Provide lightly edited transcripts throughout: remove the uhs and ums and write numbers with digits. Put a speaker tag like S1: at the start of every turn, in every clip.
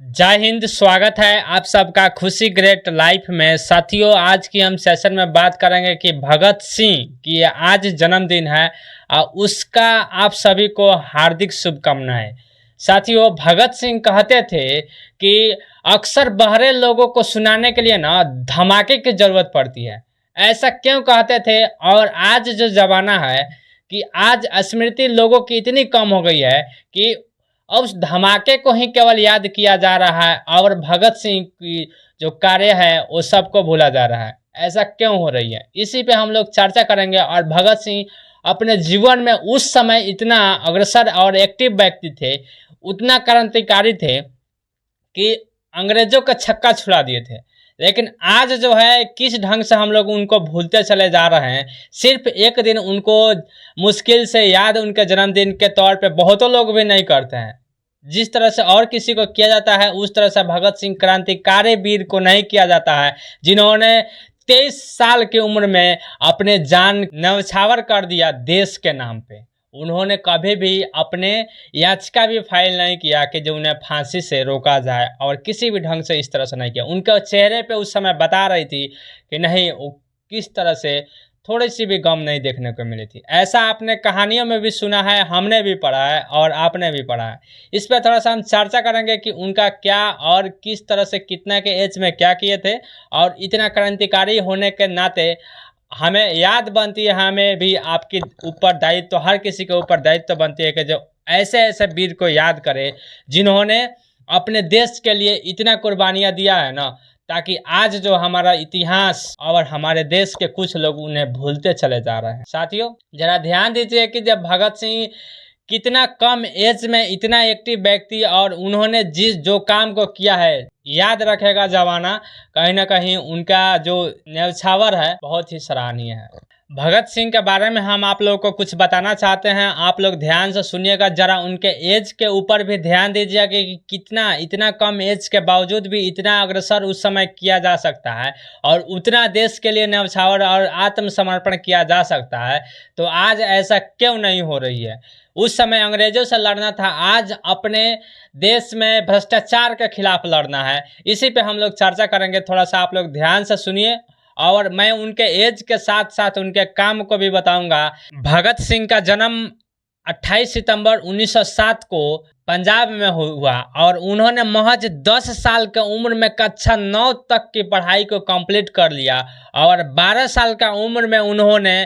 S1: जय हिंद। स्वागत है आप सबका खुशी ग्रेट लाइफ में। साथियों, आज की हम सेशन में बात करेंगे कि भगत सिंह की आज जन्मदिन है और उसका आप सभी को हार्दिक शुभकामनाएं। साथियों, भगत सिंह कहते थे कि अक्सर बहरे लोगों को सुनाने के लिए ना धमाके की जरूरत पड़ती है। ऐसा क्यों कहते थे? और आज जो जमाना है कि आज स्मृति लोगों की इतनी कम हो गई है कि अब उस धमाके को ही केवल याद किया जा रहा है और भगत सिंह की जो कार्य है वो सबको भूला जा रहा है। ऐसा क्यों हो रही है, इसी पे हम लोग चर्चा करेंगे। और भगत सिंह अपने जीवन में उस समय इतना अग्रसर और एक्टिव व्यक्ति थे, उतना क्रांतिकारी थे कि अंग्रेजों का छक्का छुड़ा दिए थे। लेकिन आज जो है किस ढंग से हम लोग उनको भूलते चले जा रहे हैं। सिर्फ एक दिन उनको मुश्किल से याद उनके जन्मदिन के तौर पे बहुतों लोग भी नहीं करते हैं। जिस तरह से और किसी को किया जाता है उस तरह से भगत सिंह क्रांतिकारी वीर को नहीं किया जाता है, जिन्होंने 23 साल की उम्र में अपने जान न्यौछावर कर दिया देश के नाम पे। उन्होंने कभी भी अपने याचिका भी फाइल नहीं किया कि जो उन्हें फांसी से रोका जाए, और किसी भी ढंग से इस तरह से नहीं किया। उनके चेहरे पे उस समय बता रही थी कि नहीं, वो किस तरह से थोड़ी सी भी गम नहीं देखने को मिली थी। ऐसा आपने कहानियों में भी सुना है, हमने भी पढ़ा है और आपने भी पढ़ा है। इस पर थोड़ा सा हम चर्चा करेंगे कि उनका क्या और किस तरह से कितना के एज में क्या किए थे, और इतना क्रांतिकारी होने के नाते हमें याद बनती है, हमें भी आपके ऊपर दायित्व, तो हर किसी के ऊपर दायित्व बनती है कि जो ऐसे ऐसे वीर को याद करे जिन्होंने अपने देश के लिए इतना कुर्बानियां दिया है ना, ताकि आज जो हमारा इतिहास और हमारे देश के कुछ लोग उन्हें भूलते चले जा रहे हैं। साथियों, जरा ध्यान दीजिए कि जब भगत सिंह कितना कम एज में इतना एक्टिव व्यक्ति, और उन्होंने जिस जो काम को किया है याद रखेगा जमाना। कहीं ना कहीं उनका जो न्यौछावर है बहुत ही सराहनीय है। भगत सिंह के बारे में हम आप लोगों को कुछ बताना चाहते हैं, आप लोग ध्यान से सुनिएगा। जरा उनके एज के ऊपर भी ध्यान दीजिएगा कि कितना इतना कम एज के बावजूद भी इतना अग्रसर उस समय किया जा सकता है, और उतना देश के लिए न्यौछावर और आत्मसमर्पण किया जा सकता है। तो आज ऐसा क्यों नहीं हो रही है? उस समय अंग्रेजों से लड़ना था, आज अपने देश में भ्रष्टाचार के खिलाफ लड़ना है। इसी पे हम लोग चर्चा करेंगे। थोड़ा सा आप लोग ध्यान से सुनिए, और मैं उनके एज के साथ साथ उनके काम को भी बताऊंगा। भगत सिंह का जन्म 28 सितंबर 1907 को पंजाब में हुआ, और उन्होंने महज 10 साल के उम्र में कक्षा 9 तक की पढ़ाई को कंप्लीट कर लिया, और 12 साल का उम्र में उन्होंने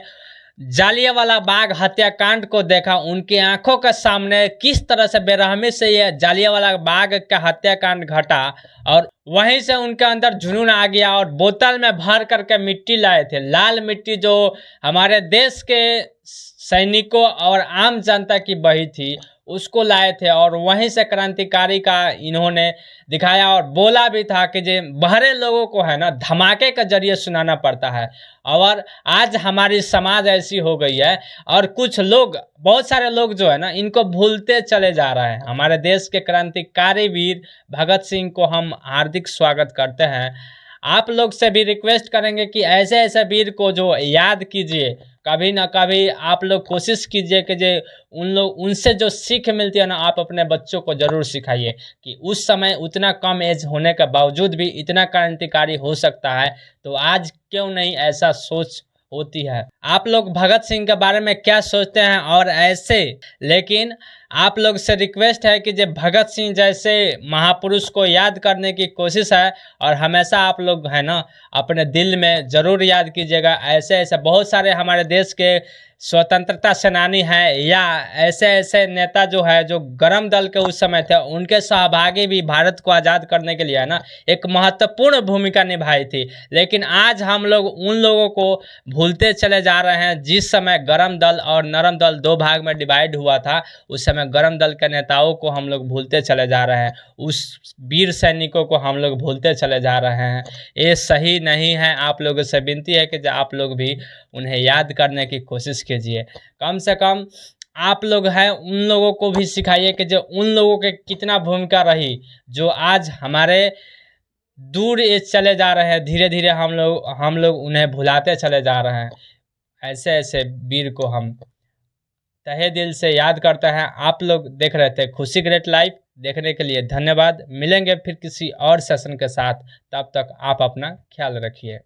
S1: जालियांवाला बाग हत्याकांड को देखा। उनकी आंखों के सामने किस तरह से बेरहमी से यह जालियांवाला बाग का हत्याकांड घटा, और वहीं से उनके अंदर जुनून आ गया और बोतल में भर करके मिट्टी लाए थे, लाल मिट्टी जो हमारे देश के सैनिकों और आम जनता की बही थी उसको लाए थे, और वहीं से क्रांतिकारी का इन्होंने दिखाया। और बोला भी था कि जो बहरे लोगों को है ना धमाके के जरिए सुनाना पड़ता है। और आज हमारी समाज ऐसी हो गई है, और कुछ लोग, बहुत सारे लोग जो है ना इनको भूलते चले जा रहे हैं। हमारे देश के क्रांतिकारी वीर भगत सिंह को हम हार्दिक स्वागत करते हैं। आप लोग से भी रिक्वेस्ट करेंगे कि ऐसे ऐसे वीर को जो याद कीजिए, कभी ना कभी आप लोग कोशिश कीजिए कि जो उनसे जो सीख मिलती है ना, आप अपने बच्चों को जरूर सिखाइए कि उस समय उतना कम एज होने के बावजूद भी इतना क्रांतिकारी हो सकता है। तो आज क्यों नहीं ऐसा सोच होती है? आप लोग भगत सिंह के बारे में क्या सोचते हैं? और ऐसे, लेकिन आप लोग से रिक्वेस्ट है कि जब भगत सिंह जैसे महापुरुष को याद करने की कोशिश है, और हमेशा आप लोग है ना अपने दिल में ज़रूर याद कीजिएगा। ऐसे ऐसे बहुत सारे हमारे देश के स्वतंत्रता सेनानी हैं, या ऐसे ऐसे नेता जो है जो गरम दल के उस समय थे, उनके सहभागी भी भारत को आज़ाद करने के लिए है ना एक महत्वपूर्ण भूमिका निभाई थी। लेकिन आज हम लोग उन लोगों को भूलते चले जा रहे हैं। जिस समय गरम दल और नरम दल दो भाग में डिवाइड हुआ था, उस समय गरम दल के नेताओं को हम लोग भूलते चले जा रहे हैं, उस वीर सैनिकों को हम लोग भूलते चले जा रहे हैं। ये सही नहीं है। आप लोगों से विनती है कि आप लोग भी उन्हें याद करने की कोशिश कीजिए। कम से कम आप लोग हैं उन लोगों को भी सिखाइए कि जो उन लोगों के कितना भूमिका रही, जो आज हमारे दूर ये चले जा रहे हैं। धीरे धीरे हम लोग उन्हें भुलाते चले जा रहे हैं। ऐसे ऐसे वीर को हम तहे दिल से याद करते हैं। आप लोग देख रहे थे खुशी ग्रेट लाइफ। देखने के लिए धन्यवाद। मिलेंगे फिर किसी और सेशन के साथ, तब तक आप अपना ख्याल रखिए।